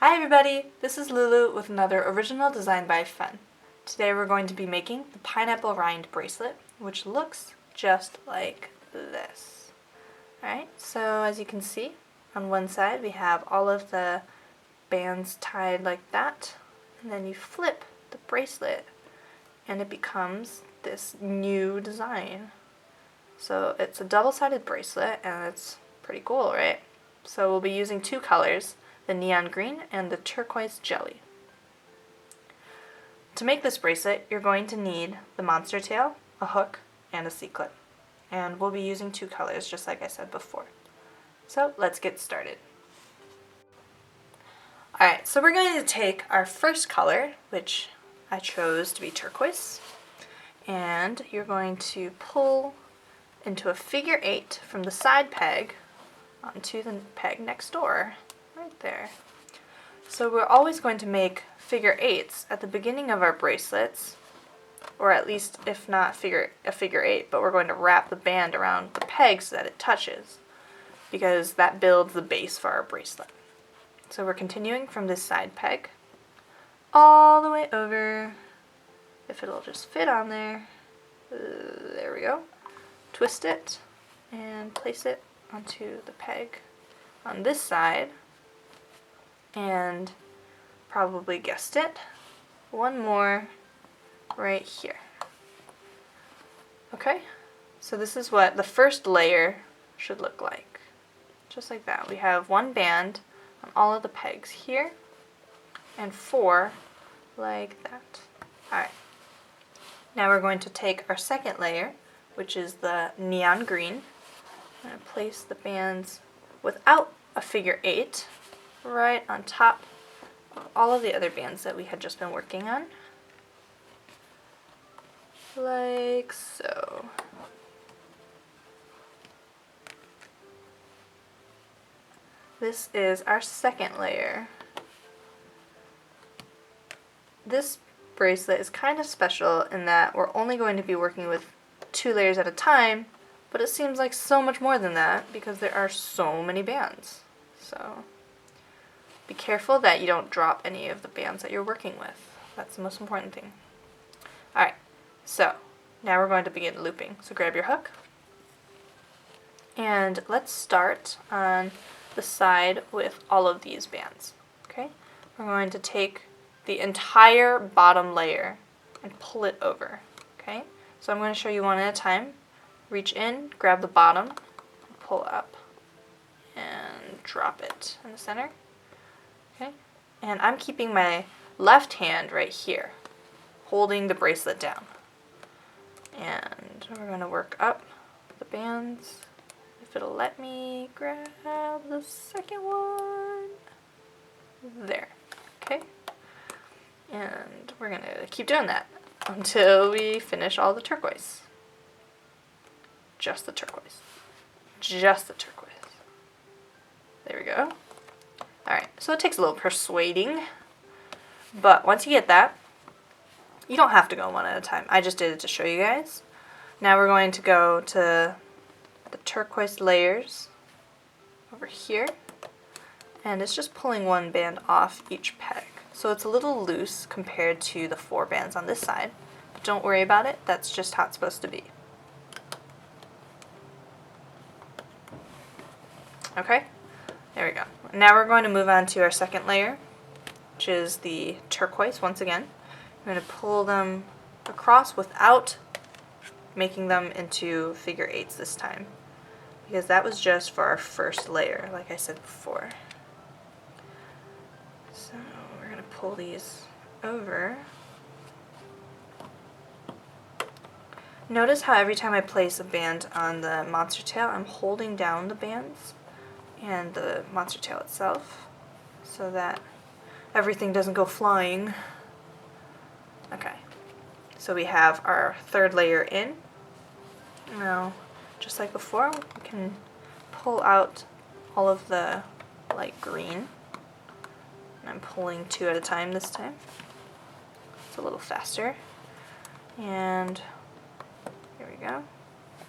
Hi everybody, this is Lulu with another original design by Fun. Today we're going to be making the pineapple rind bracelet, which looks just like this. Alright, so as you can see, on one side we have all of the bands tied like that, and then you flip the bracelet and it becomes this new design. So it's a double-sided bracelet and it's pretty cool, right? So we'll be using two colors, the neon green and the turquoise jelly. To make this bracelet, you're going to need the monster tail, a hook, and a C-clip. And we'll be using two colors, just like I said before. So let's get started. Alright, so we're going to take our first color, which I chose to be turquoise, and you're going to pull into a figure 8 from the side peg onto the peg next door. Right there. So we're always going to make figure 8s at the beginning of our bracelets, or at least if not a figure 8, but we're going to wrap the band around the peg so that it touches, because that builds the base for our bracelet. So we're continuing from this side peg all the way over, if it'll just fit on there, there we go, twist it and place it onto the peg on this side. And probably guessed it, one more right here. Okay, so this is what the first layer should look like. Just like that. We have one band on all of the pegs here, and 4 like that. Alright, now we're going to take our second layer, which is the neon green. I'm going to place the bands without a figure 8 right on top of all of the other bands that we had just been working on, like so. This is our second layer. This bracelet is kind of special in that we're only going to be working with 2 layers at a time, but it seems like so much more than that because there are so many bands. So be careful that you don't drop any of the bands that you're working with. That's the most important thing. Alright, so now we're going to begin looping. So grab your hook, and let's start on the side with all of these bands. Okay, we're going to take the entire bottom layer and pull it over. Okay, so I'm going to show you one at a time. Reach in, grab the bottom, pull up, and drop it in the center. Okay, and I'm keeping my left hand right here, holding the bracelet down. And we're going to work up the bands. If it'll let me grab the second one. There. Okay. And we're going to keep doing that until we finish all the turquoise. Just the turquoise. Just the turquoise. There we go. Alright, so it takes a little persuading, but once you get that, you don't have to go one at a time. I just did it to show you guys. Now we're going to go to the turquoise layers over here, and it's just pulling one band off each peg. So it's a little loose compared to the 4 bands on this side, but don't worry about it, that's just how it's supposed to be. Okay? There we go. Now we're going to move on to our second layer, which is the turquoise once again. I'm going to pull them across without making them into figure 8s this time, because that was just for our first layer, like I said before. So we're going to pull these over. Notice how every time I place a band on the monster tail, I'm holding down the bands and the monster tail itself so that everything doesn't go flying. Okay, so we have our third layer in. Now, just like before, we can pull out all of the light green. And I'm pulling 2 at a time this time. It's a little faster. And here we go.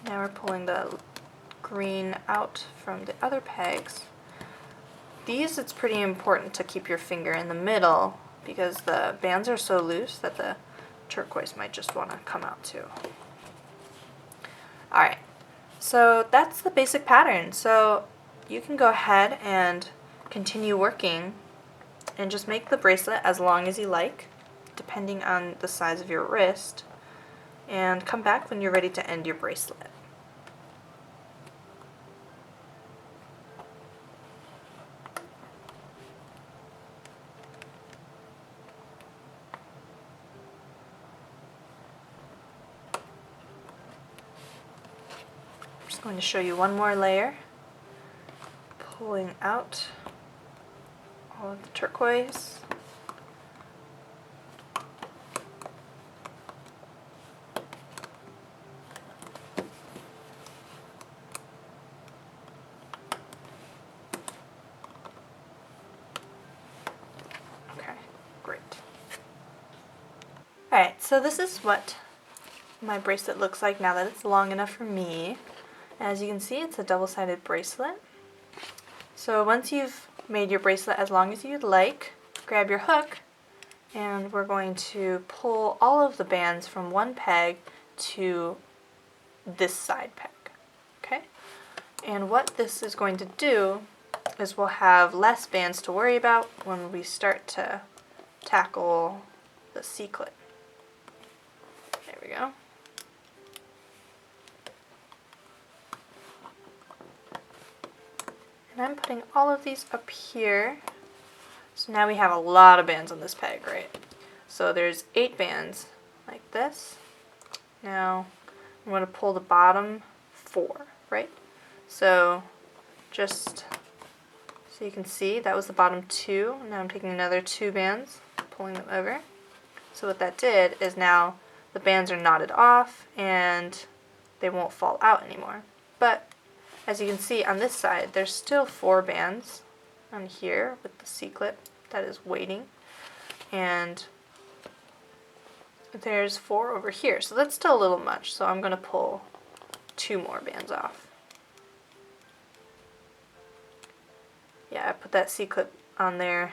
Now we're pulling the green out from the other pegs. these, it's pretty important to keep your finger in the middle because the bands are so loose that the turquoise might just want to come out too. Alright, so that's the basic pattern. So you can go ahead and continue working and just make the bracelet as long as you like, depending on the size of your wrist, and come back when you're ready to end your bracelet. I'm just going to show you one more layer, pulling out all of the turquoise. Okay, great. Alright, so this is what my bracelet looks like now that it's long enough for me. As you can see, it's a double-sided bracelet. So once you've made your bracelet as long as you'd like, grab your hook, and we're going to pull all of the bands from one peg to this side peg, okay? And what this is going to do is we'll have less bands to worry about when we start to tackle the C-clip. There we go. And I'm putting all of these up here. So now we have a lot of bands on this peg, right? So there's 8 bands like this. Now I'm going to pull the bottom 4, right? So just so you can see, that was the bottom 2. Now I'm taking another 2 bands, pulling them over. So what that did is now the bands are knotted off and they won't fall out anymore. But as you can see on this side, there's still 4 bands on here with the C-clip that is waiting, and there's 4 over here, so that's still a little much, so I'm going to pull 2 more bands off. Yeah, I put that C-clip on there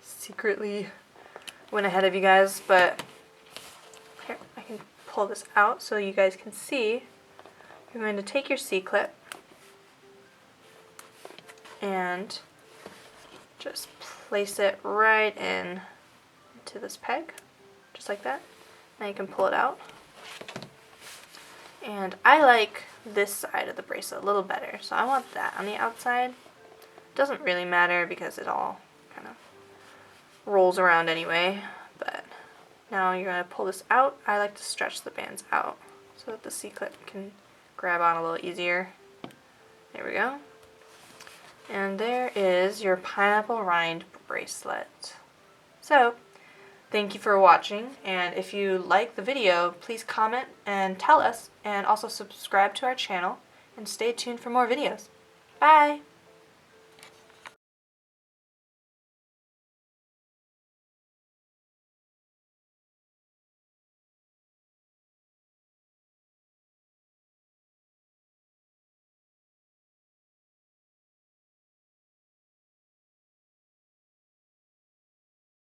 secretly, went ahead of you guys, but here, I can pull this out so you guys can see. You're going to take your C-clip and just place it right in into this peg, just like that. Now you can pull it out. And I like this side of the bracelet a little better, so I want that on the outside. It doesn't really matter because it all kind of rolls around anyway, but now you're going to pull this out. I like to stretch the bands out so that the C-clip can grab on a little easier. There we go. And there is your pineapple rind bracelet. So, thank you for watching, and if you like the video, please comment and tell us, and also subscribe to our channel, and stay tuned for more videos. Bye!